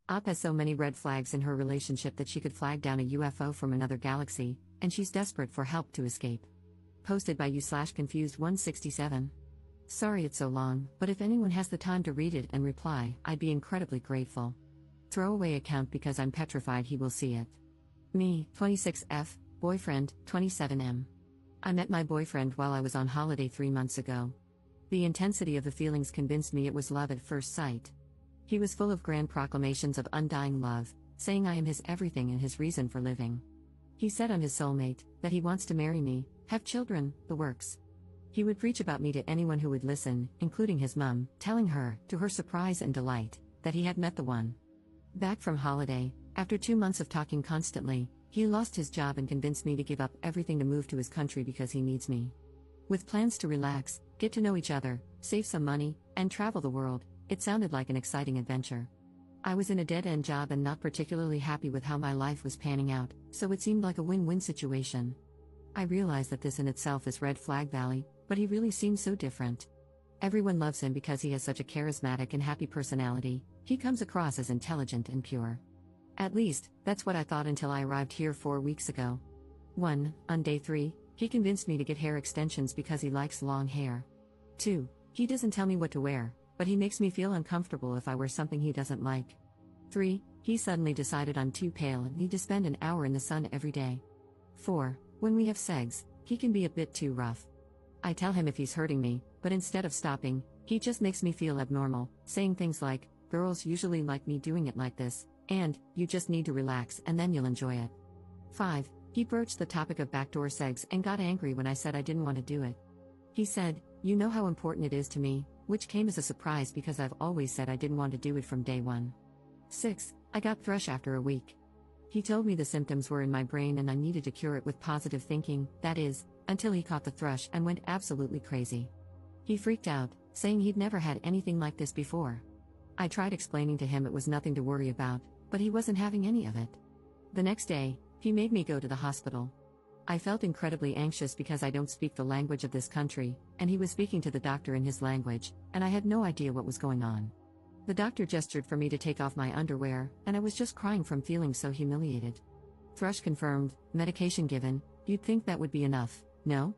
Op has so many red flags in her relationship that she could flag down a UFO from another galaxy, and she's desperate for help to escape. Posted by you/confused167. Sorry it's so long, but if anyone has the time to read it and reply, I'd be incredibly grateful. Throwaway account because I'm petrified he will see it. Me, 26F, boyfriend, 27M. I met my boyfriend while I was on holiday 3 months ago. The intensity of the feelings convinced me it was love at first sight. He was full of grand proclamations of undying love, saying I am his everything and his reason for living. He said I'm his soulmate, that he wants to marry me, have children, the works. He would preach about me to anyone who would listen, including his mum, telling her, to her surprise and delight, that he had met the one. Back from holiday, after 2 months of talking constantly, he lost his job and convinced me to give up everything to move to his country because he needs me. With plans to relax, get to know each other, save some money, and travel the world, it sounded like an exciting adventure. I was in a dead-end job and not particularly happy with how my life was panning out, so it seemed like a win-win situation. I realized that this in itself is red flag valley, but he really seems so different. Everyone loves him because he has such a charismatic and happy personality. He comes across as intelligent and pure. At least, that's what I thought until I arrived here 4 weeks ago. 1. On day 3, he convinced me to get hair extensions because he likes long hair. 2. He doesn't tell me what to wear, but he makes me feel uncomfortable if I wear something he doesn't like. 3. He suddenly decided I'm too pale and need to spend an hour in the sun every day. 4. When we have sex, he can be a bit too rough. I tell him if he's hurting me, but instead of stopping, he just makes me feel abnormal, saying things like, girls usually like me doing it like this, and, you just need to relax and then you'll enjoy it. 5. He broached the topic of backdoor sex and got angry when I said I didn't want to do it. He said, you know how important it is to me, which came as a surprise because I've always said I didn't want to do it from day one. 6. I got thrush after a week. He told me the symptoms were in my brain and I needed to cure it with positive thinking, that is, until he caught the thrush and went absolutely crazy. He freaked out, saying he'd never had anything like this before. I tried explaining to him it was nothing to worry about, but he wasn't having any of it. The next day, he made me go to the hospital. I felt incredibly anxious because I don't speak the language of this country, and he was speaking to the doctor in his language, and I had no idea what was going on. The doctor gestured for me to take off my underwear, and I was just crying from feeling so humiliated. Thrush confirmed, medication given, you'd think that would be enough, no?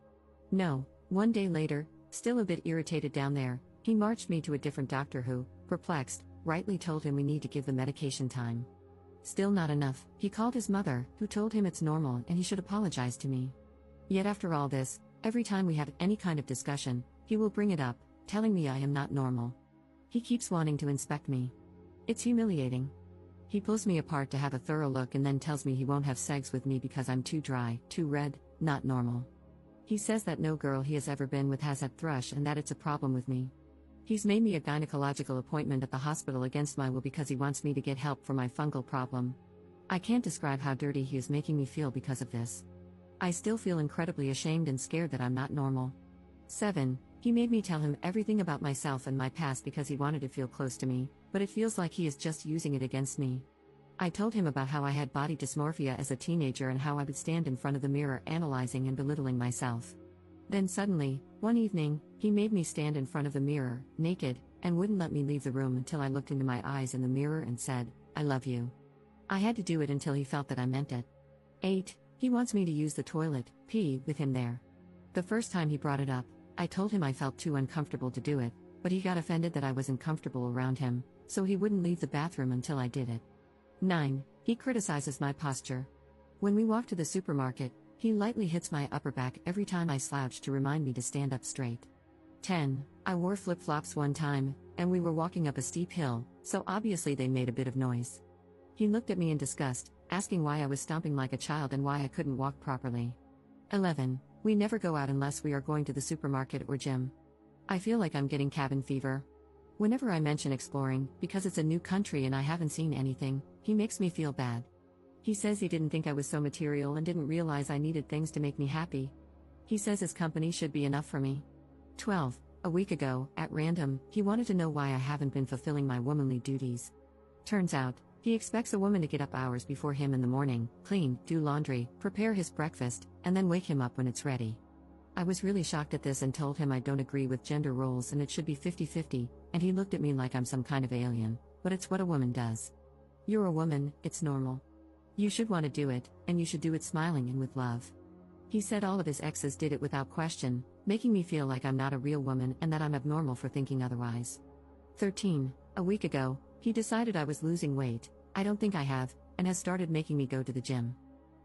No. 1 day later, still a bit irritated down there, he marched me to a different doctor who, perplexed, rightly told him we need to give the medication time. Still not enough, he called his mother, who told him it's normal and he should apologize to me. Yet after all this, every time we have any kind of discussion, he will bring it up, telling me I am not normal. He keeps wanting to inspect me. It's humiliating. He pulls me apart to have a thorough look and then tells me he won't have sex with me because I'm too dry, too red, not normal. He says that no girl he has ever been with has had thrush and that it's a problem with me. He's made me a gynecological appointment at the hospital against my will because he wants me to get help for my fungal problem. I can't describe how dirty he is making me feel because of this. I still feel incredibly ashamed and scared that I'm not normal. 7. He made me tell him everything about myself and my past because he wanted to feel close to me, but it feels like he is just using it against me. I told him about how I had body dysmorphia as a teenager and how I would stand in front of the mirror analyzing and belittling myself. Then suddenly, one evening, he made me stand in front of the mirror, naked, and wouldn't let me leave the room until I looked into my eyes in the mirror and said, I love you. I had to do it until he felt that I meant it. 8. He wants me to use the toilet, pee, with him there. The first time he brought it up, I told him I felt too uncomfortable to do it, but he got offended that I wasn't comfortable around him, so he wouldn't leave the bathroom until I did it. 9. He criticizes my posture. When we walk to the supermarket, he lightly hits my upper back every time I slouch to remind me to stand up straight. 10. I wore flip-flops one time, and we were walking up a steep hill, so obviously they made a bit of noise. He looked at me in disgust, asking why I was stomping like a child and why I couldn't walk properly. 11. We never go out unless we are going to the supermarket or gym. I feel like I'm getting cabin fever. Whenever I mention exploring, because it's a new country and I haven't seen anything, he makes me feel bad. He says he didn't think I was so material and didn't realize I needed things to make me happy. He says his company should be enough for me. 12. A week ago, at random, he wanted to know why I haven't been fulfilling my womanly duties. Turns out, he expects a woman to get up hours before him in the morning, clean, do laundry, prepare his breakfast, and then wake him up when it's ready. I was really shocked at this and told him I don't agree with gender roles and it should be 50-50, and he looked at me like I'm some kind of alien, but it's what a woman does. You're a woman, it's normal. You should want to do it, and you should do it smiling and with love. He said all of his exes did it without question, making me feel like I'm not a real woman and that I'm abnormal for thinking otherwise. 13. A week ago, he decided I was losing weight, I don't think I have, and has started making me go to the gym.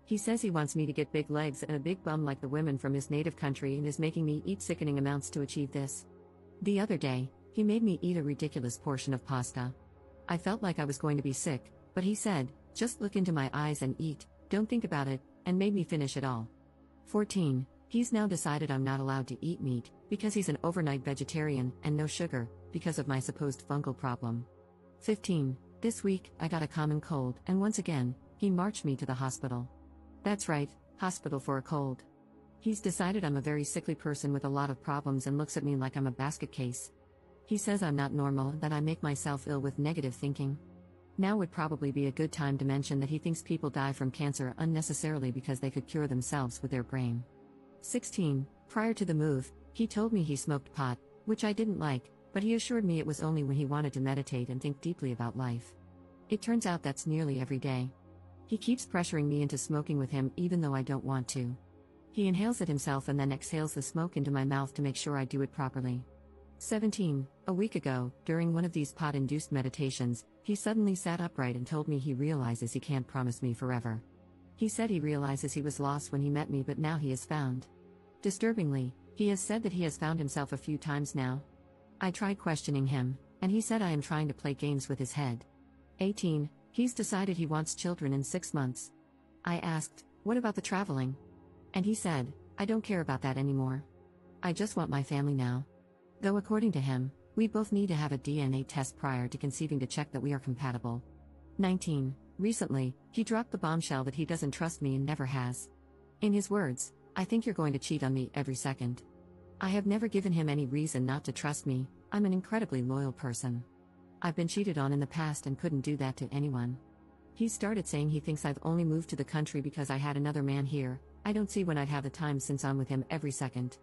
He says he wants me to get big legs and a big bum like the women from his native country and is making me eat sickening amounts to achieve this. The other day, he made me eat a ridiculous portion of pasta. I felt like I was going to be sick, but he said, just look into my eyes and eat, don't think about it, and made me finish it all. 14. He's now decided I'm not allowed to eat meat, because he's an overnight vegetarian, and no sugar, because of my supposed fungal problem. 15. This week, I got a common cold, and once again, he marched me to the hospital. That's right, hospital for a cold. He's decided I'm a very sickly person with a lot of problems and looks at me like I'm a basket case. He says I'm not normal, that I make myself ill with negative thinking. Now would probably be a good time to mention that he thinks people die from cancer unnecessarily because they could cure themselves with their brain. 16. Prior to the move, he told me he smoked pot, which I didn't like, but he assured me it was only when he wanted to meditate and think deeply about life. It turns out that's nearly every day. He keeps pressuring me into smoking with him even though I don't want to. He inhales it himself and then exhales the smoke into my mouth to make sure I do it properly. 17. A week ago, during one of these pot-induced meditations, he suddenly sat upright and told me he realizes he can't promise me forever. He said he realizes he was lost when he met me but now he is found. Disturbingly, he has said that he has found himself a few times now. I tried questioning him, and he said I am trying to play games with his head. 18. He's decided he wants children in 6 months. I asked, what about the traveling? And he said, I don't care about that anymore. I just want my family now. Though according to him, we both need to have a DNA test prior to conceiving to check that we are compatible. 19. Recently, he dropped the bombshell that he doesn't trust me and never has. In his words, I think you're going to cheat on me every second. I have never given him any reason not to trust me, I'm an incredibly loyal person. I've been cheated on in the past and couldn't do that to anyone. He started saying he thinks I've only moved to the country because I had another man here, I don't see when I'd have the time since I'm with him every second.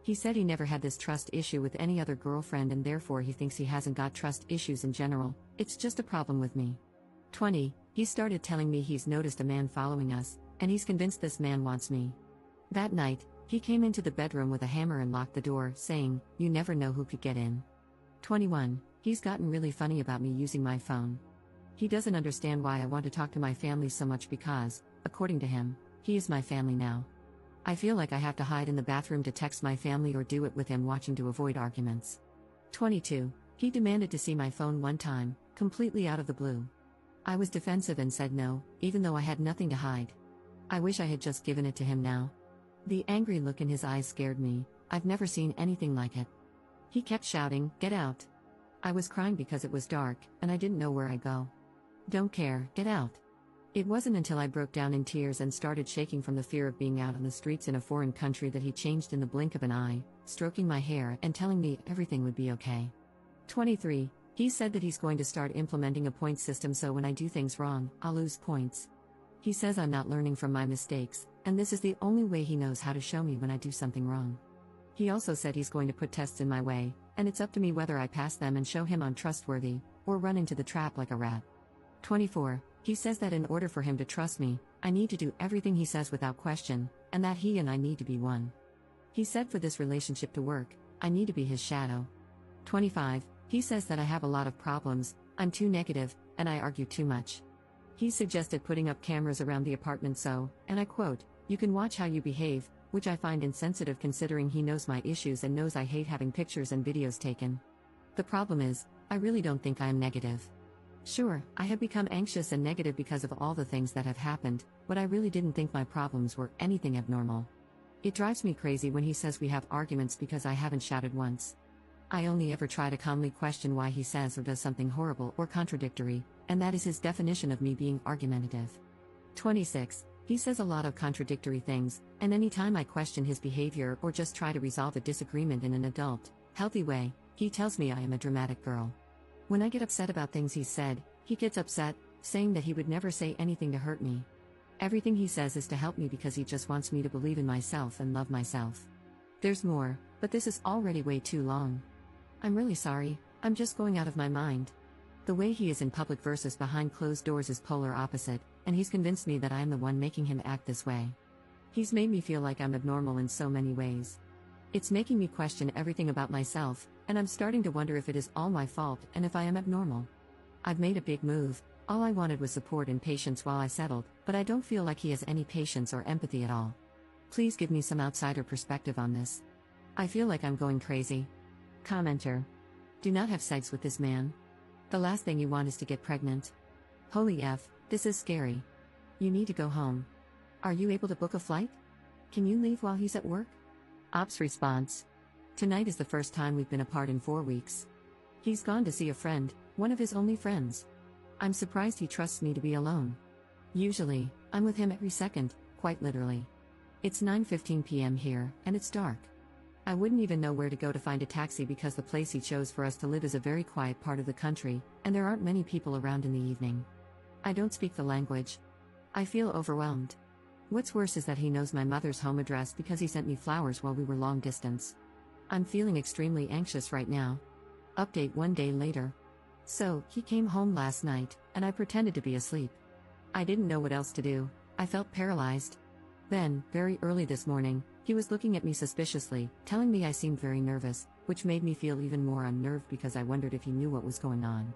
He said he never had this trust issue with any other girlfriend and therefore he thinks he hasn't got trust issues in general, it's just a problem with me. 20. He started telling me he's noticed a man following us, and he's convinced this man wants me. That night, he came into the bedroom with a hammer and locked the door, saying, you never know who could get in. 21. He's gotten really funny about me using my phone. He doesn't understand why I want to talk to my family so much because, according to him, he is my family now. I feel like I have to hide in the bathroom to text my family or do it with him watching to avoid arguments. 22. He demanded to see my phone one time, completely out of the blue. I was defensive and said no, even though I had nothing to hide. I wish I had just given it to him now. The angry look in his eyes scared me, I've never seen anything like it. He kept shouting, get out. I was crying because it was dark, and I didn't know where I'd go. Don't care, get out. It wasn't until I broke down in tears and started shaking from the fear of being out on the streets in a foreign country that he changed in the blink of an eye, stroking my hair and telling me everything would be okay. 23. He said that he's going to start implementing a point system so when I do things wrong, I'll lose points. He says I'm not learning from my mistakes, and this is the only way he knows how to show me when I do something wrong. He also said he's going to put tests in my way, and it's up to me whether I pass them and show him I'm trustworthy, or run into the trap like a rat. 24. He says that in order for him to trust me, I need to do everything he says without question, and that he and I need to be one. He said for this relationship to work, I need to be his shadow. 25. He says that I have a lot of problems, I'm too negative, and I argue too much. He suggested putting up cameras around the apartment so, and I quote, you can watch how you behave, which I find insensitive considering he knows my issues and knows I hate having pictures and videos taken. The problem is, I really don't think I am negative. Sure, I have become anxious and negative because of all the things that have happened, but I really didn't think my problems were anything abnormal. It drives me crazy when he says we have arguments because I haven't shouted once. I only ever try to calmly question why he says or does something horrible or contradictory, and that is his definition of me being argumentative. 26. He says a lot of contradictory things, and anytime I question his behavior or just try to resolve a disagreement in an adult, healthy way, he tells me I am a dramatic girl. When I get upset about things he said, he gets upset, saying that he would never say anything to hurt me. Everything he says is to help me because he just wants me to believe in myself and love myself. There's more, but this is already way too long. I'm really sorry, I'm just going out of my mind. The way he is in public versus behind closed doors is polar opposite, and he's convinced me that I am the one making him act this way. He's made me feel like I'm abnormal in so many ways. It's making me question everything about myself, and I'm starting to wonder if it is all my fault and if I am abnormal. I've made a big move. All I wanted was support and patience while I settled, but I don't feel like he has any patience or empathy at all. Please give me some outsider perspective on this. I feel like I'm going crazy. Commenter. Do not have sex with this man. The last thing you want is to get pregnant. Holy F, this is scary. You need to go home. Are you able to book a flight? Can you leave while he's at work? Ops response. Tonight is the first time we've been apart in 4 weeks. He's gone to see a friend, one of his only friends. I'm surprised he trusts me to be alone. Usually, I'm with him every second, quite literally. It's 9:15 p.m. here, and it's dark. I wouldn't even know where to go to find a taxi because the place he chose for us to live is a very quiet part of the country, and there aren't many people around in the evening. I don't speak the language. I feel overwhelmed. What's worse is that he knows my mother's home address because he sent me flowers while we were long distance. I'm feeling extremely anxious right now. Update 1 day later. So, he came home last night, and I pretended to be asleep. I didn't know what else to do. I felt paralyzed. Then, very early this morning, he was looking at me suspiciously, telling me I seemed very nervous, which made me feel even more unnerved because I wondered if he knew what was going on.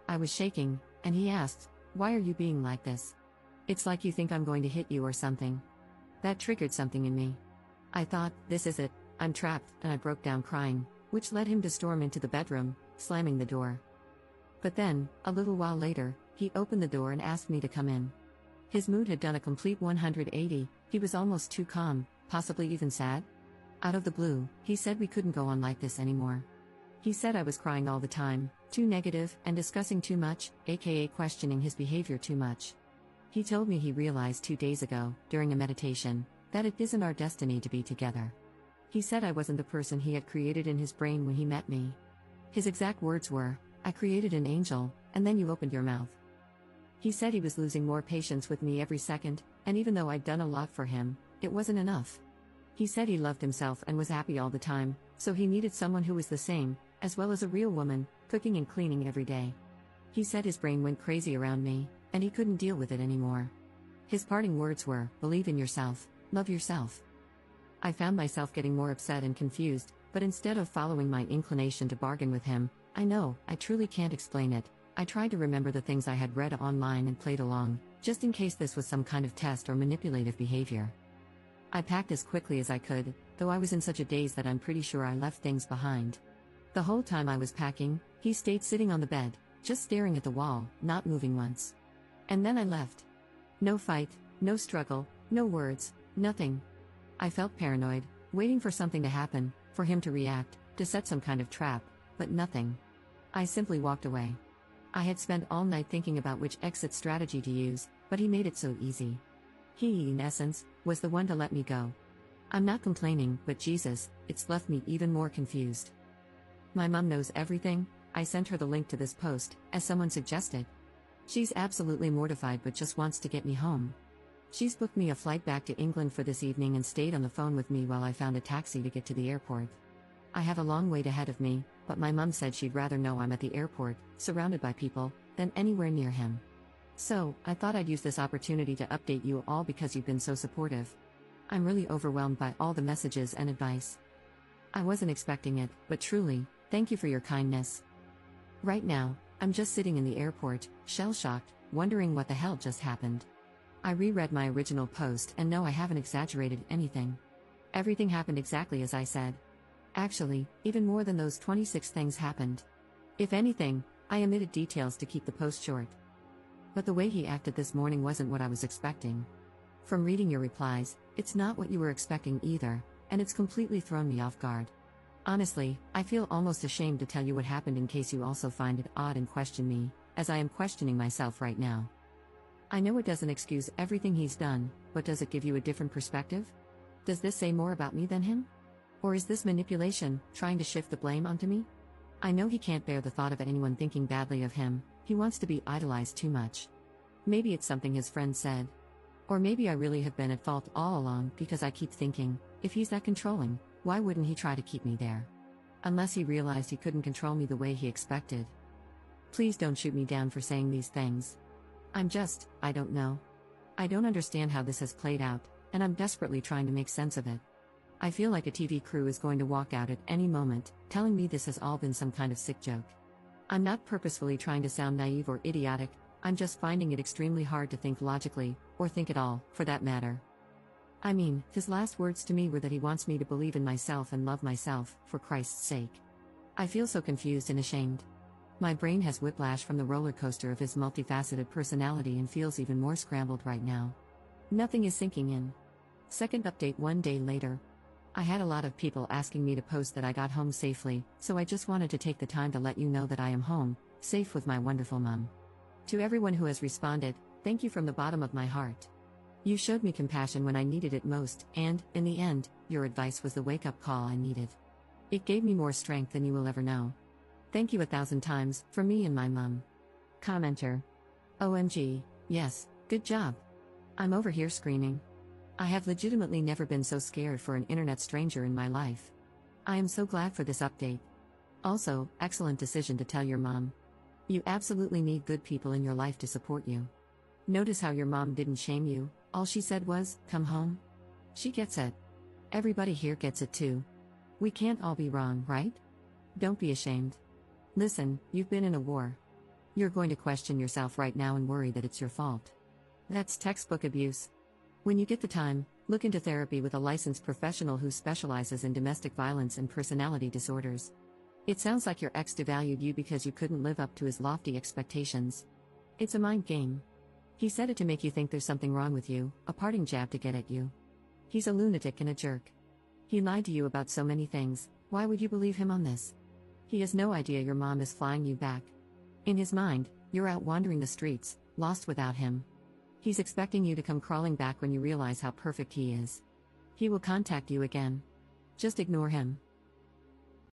I was shaking, and he asked, "Why are you being like this? It's like you think I'm going to hit you or something." That triggered something in me. I thought, this is it, I'm trapped, and I broke down crying, which led him to storm into the bedroom, slamming the door. But then, a little while later, he opened the door and asked me to come in. His mood had done a complete 180, he was almost too calm, possibly even sad. Out of the blue, he said we couldn't go on like this anymore. He said I was crying all the time, too negative, and discussing too much, aka questioning his behavior too much. He told me he realized 2 days ago, during a meditation, that it isn't our destiny to be together. He said I wasn't the person he had created in his brain when he met me. His exact words were, "I created an angel, and then you opened your mouth." He said he was losing more patience with me every second, and even though I'd done a lot for him, it wasn't enough. He said he loved himself and was happy all the time, so he needed someone who was the same, as well as a real woman, cooking and cleaning every day. He said his brain went crazy around me, and he couldn't deal with it anymore. His parting words were, "Believe in yourself, love yourself." I found myself getting more upset and confused, but instead of following my inclination to bargain with him, I truly can't explain it, I tried to remember the things I had read online and played along, just in case this was some kind of test or manipulative behavior. I packed as quickly as I could, though I was in such a daze that I'm pretty sure I left things behind. The whole time I was packing, he stayed sitting on the bed, just staring at the wall, not moving once. And then I left. No fight, no struggle, no words, nothing. I felt paranoid, waiting for something to happen, for him to react, to set some kind of trap, but nothing. I simply walked away. I had spent all night thinking about which exit strategy to use, but he made it so easy. He, in essence, was the one to let me go. I'm not complaining, but Jesus, it's left me even more confused. My mom knows everything. I sent her the link to this post, as someone suggested. She's absolutely mortified but just wants to get me home. She's booked me a flight back to England for this evening and stayed on the phone with me while I found a taxi to get to the airport. I have a long wait ahead of me, but my mom said she'd rather know I'm at the airport, surrounded by people, than anywhere near him. So, I thought I'd use this opportunity to update you all because you've been so supportive. I'm really overwhelmed by all the messages and advice. I wasn't expecting it, but truly, thank you for your kindness. Right now, I'm just sitting in the airport, shell-shocked, wondering what the hell just happened. I reread my original post and no, I haven't exaggerated anything. Everything happened exactly as I said. Actually, even more than those 26 things happened. If anything, I omitted details to keep the post short. But the way he acted this morning wasn't what I was expecting. From reading your replies, it's not what you were expecting either, and it's completely thrown me off guard. Honestly, I feel almost ashamed to tell you what happened in case you also find it odd and question me, as I am questioning myself right now. I know it doesn't excuse everything he's done, but does it give you a different perspective? Does this say more about me than him? Or is this manipulation, trying to shift the blame onto me? I know he can't bear the thought of anyone thinking badly of him, he wants to be idolized too much. Maybe it's something his friend said. Or maybe I really have been at fault all along because I keep thinking, if he's that controlling, why wouldn't he try to keep me there? Unless he realized he couldn't control me the way he expected. Please don't shoot me down for saying these things. I don't know. I don't understand how this has played out, and I'm desperately trying to make sense of it. I feel like a TV crew is going to walk out at any moment, telling me this has all been some kind of sick joke. I'm not purposefully trying to sound naive or idiotic, I'm just finding it extremely hard to think logically, or think at all, for that matter. I mean, his last words to me were that he wants me to believe in myself and love myself, for Christ's sake. I feel so confused and ashamed. My brain has whiplash from the roller coaster of his multifaceted personality and feels even more scrambled right now. Nothing is sinking in. Second update 1 day later. I had a lot of people asking me to post that I got home safely, so I just wanted to take the time to let you know that I am home, safe with my wonderful mom. To everyone who has responded, thank you from the bottom of my heart. You showed me compassion when I needed it most, and, in the end, your advice was the wake-up call I needed. It gave me more strength than you will ever know. Thank you 1,000 times, from me and my mom. Commenter. OMG, yes, good job. I'm over here screaming. I have legitimately never been so scared for an internet stranger in my life. I am so glad for this update. Also, excellent decision to tell your mom. You absolutely need good people in your life to support you. Notice how your mom didn't shame you, all she said was, come home. She gets it. Everybody here gets it too. We can't all be wrong, right? Don't be ashamed. Listen, you've been in a war. You're going to question yourself right now and worry that it's your fault. That's textbook abuse. When you get the time, look into therapy with a licensed professional who specializes in domestic violence and personality disorders. It sounds like your ex devalued you because you couldn't live up to his lofty expectations. It's a mind game. He said it to make you think there's something wrong with you, a parting jab to get at you. He's a lunatic and a jerk. He lied to you about so many things, why would you believe him on this? He has no idea your mom is flying you back. In his mind, you're out wandering the streets, lost without him. He's expecting you to come crawling back when you realize how perfect he is. He will contact you again. Just ignore him.